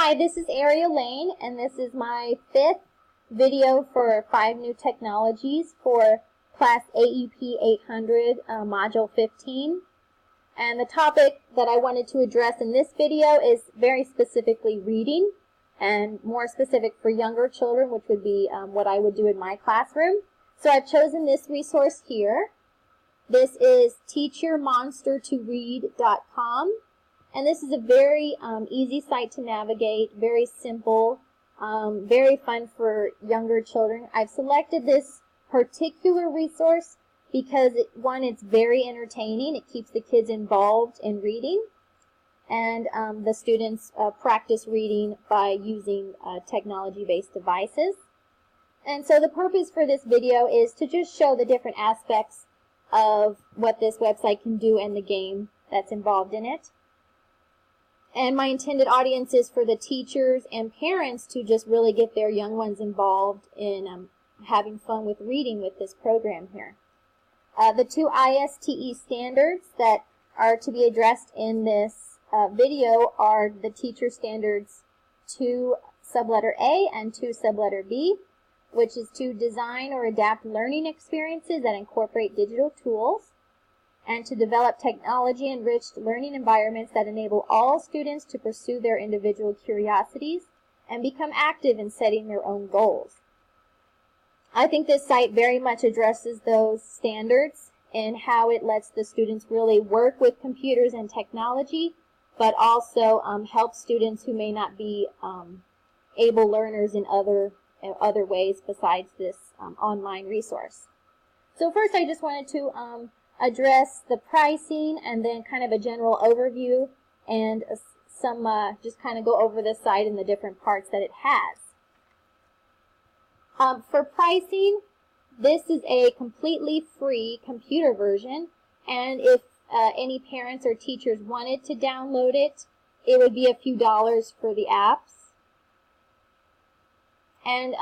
Hi, this is Area Lane, and this is my 5th video for 5 new technologies for Class AEP 800, Module 15. And the topic that I wanted to address in this video is very specifically reading, and more specific for younger children, which would be what I would do in my classroom. So I've chosen this resource here. This is teachyourmonstertoread.com. And this is a very easy site to navigate, very simple, very fun for younger children. I've selected this particular resource because, it's very entertaining. It keeps the kids involved in reading, and the students practice reading by using technology-based devices. And so the purpose for this video is to just show the different aspects of what this website can do and the game that's involved in it. And my intended audience is for the teachers and parents to just really get their young ones involved in having fun with reading with this program here. The 2 ISTE standards that are to be addressed in this video are the teacher standards 2 subletter A and 2 subletter B, which is to design or adapt learning experiences that incorporate digital tools, and to develop technology-enriched learning environments that enable all students to pursue their individual curiosities and become active in setting their own goals. I think this site very much addresses those standards in how it lets the students really work with computers and technology, but also help students who may not be able learners in other ways besides this online resource. So first I just wanted to address the pricing and then kind of a general overview and some just kind of go over the site and the different parts that it has. For pricing, this is a completely free computer version, and if any parents or teachers wanted to download it, it would be a few dollars for the apps. And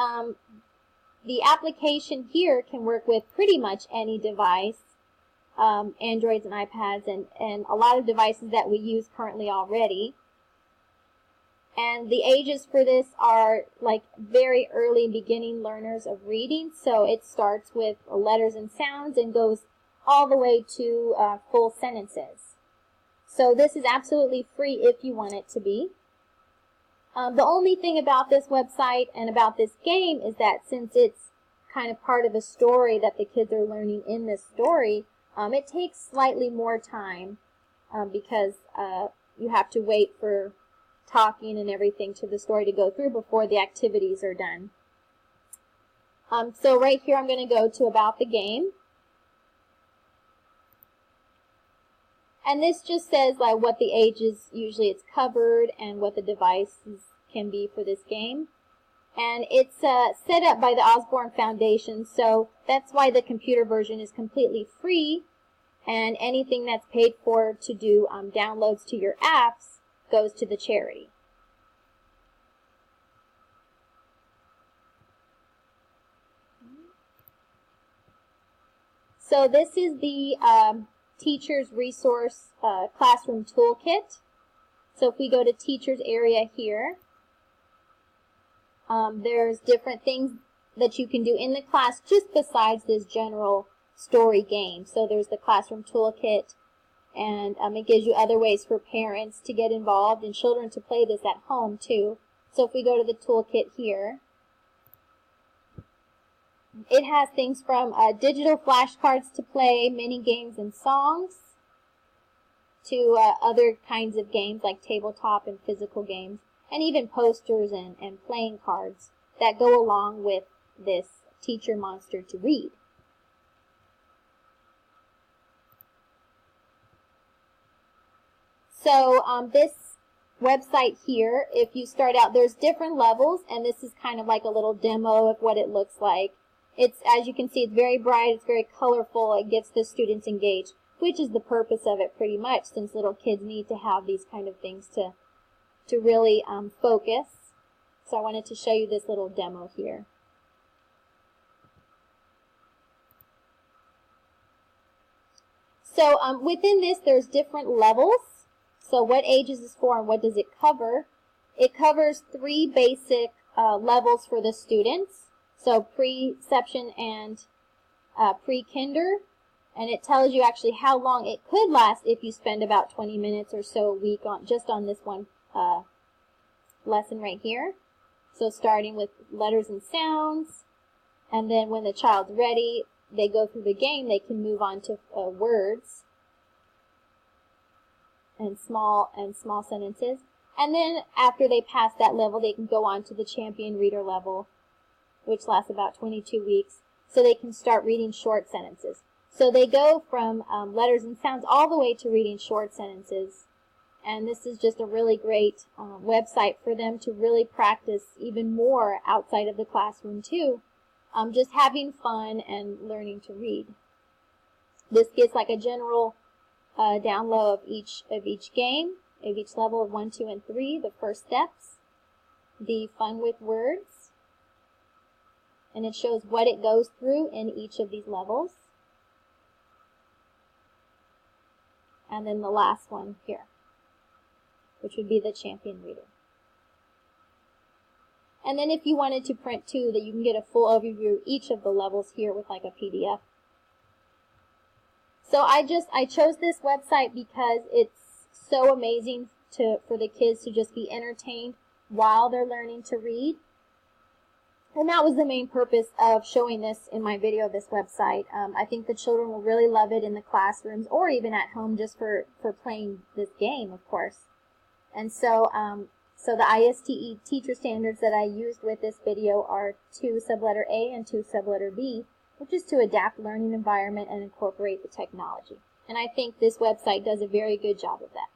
the application here can work with pretty much any device, Androids and iPads, and a lot of devices that we use currently already. And the ages for this are like very early beginning learners of reading, so it starts with letters and sounds and goes all the way to full sentences. So this is absolutely free if you want it to be. The only thing about this website and about this game is that since it's kind of part of a story that the kids are learning in this story, it takes slightly more time because you have to wait for talking and everything to the story to go through before the activities are done. So right here I'm going to go to About the Game. And this just says like what the ages usually it's covered and what the devices can be for this game. And it's set up by the Osborne Foundation, so that's why the computer version is completely free, and anything that's paid for to do downloads to your apps goes to the charity. So this is the Teacher's Resource Classroom Toolkit. So if we go to Teacher's area here, there's different things that you can do in the class just besides this general story game. So there's the Classroom Toolkit, and it gives you other ways for parents to get involved and children to play this at home too. So if we go to the toolkit here, it has things from digital flashcards to play, mini games and songs, to other kinds of games like tabletop and physical games, and even posters and playing cards that go along with this Teach Your Monster to Read. So this website here, if you start out, there's different levels, and this is kind of like a little demo of what it looks like. It's, as you can see, it's very bright, it's very colorful, it gets the students engaged, which is the purpose of it pretty much, since little kids need to have these kind of things to really focus. So I wanted to show you this little demo here. So within this, there's different levels. So what ages is for and what does it cover? It covers 3 basic levels for the students, so preception and pre-kinder, and it tells you actually how long it could last if you spend about 20 minutes or so a week on just on this one lesson right here. So starting with letters and sounds, and then when the child's ready, they go through the game, they can move on to words and small sentences. And then after they pass that level, they can go on to the champion reader level, which lasts about 22 weeks, so they can start reading short sentences. So they go from letters and sounds all the way to reading short sentences. And this is just a really great website for them to really practice even more outside of the classroom too. Just having fun and learning to read. This gets like a general download of each game, of each level of 1, 2, and 3, the first steps, the fun with words, and it shows what it goes through in each of these levels. And then the last one here, which would be the champion reader. And then if you wanted to print too, that you can get a full overview of each of the levels here with like a PDF. So I chose this website because it's so amazing for the kids to just be entertained while they're learning to read. And that was the main purpose of showing this in my video of this website. I think the children will really love it in the classrooms or even at home just for playing this game, of course. And so, so the ISTE teacher standards that I used with this video are 2 subletter A and 2 subletter B, which is to adapt learning environment and incorporate the technology. And I think this website does a very good job of that.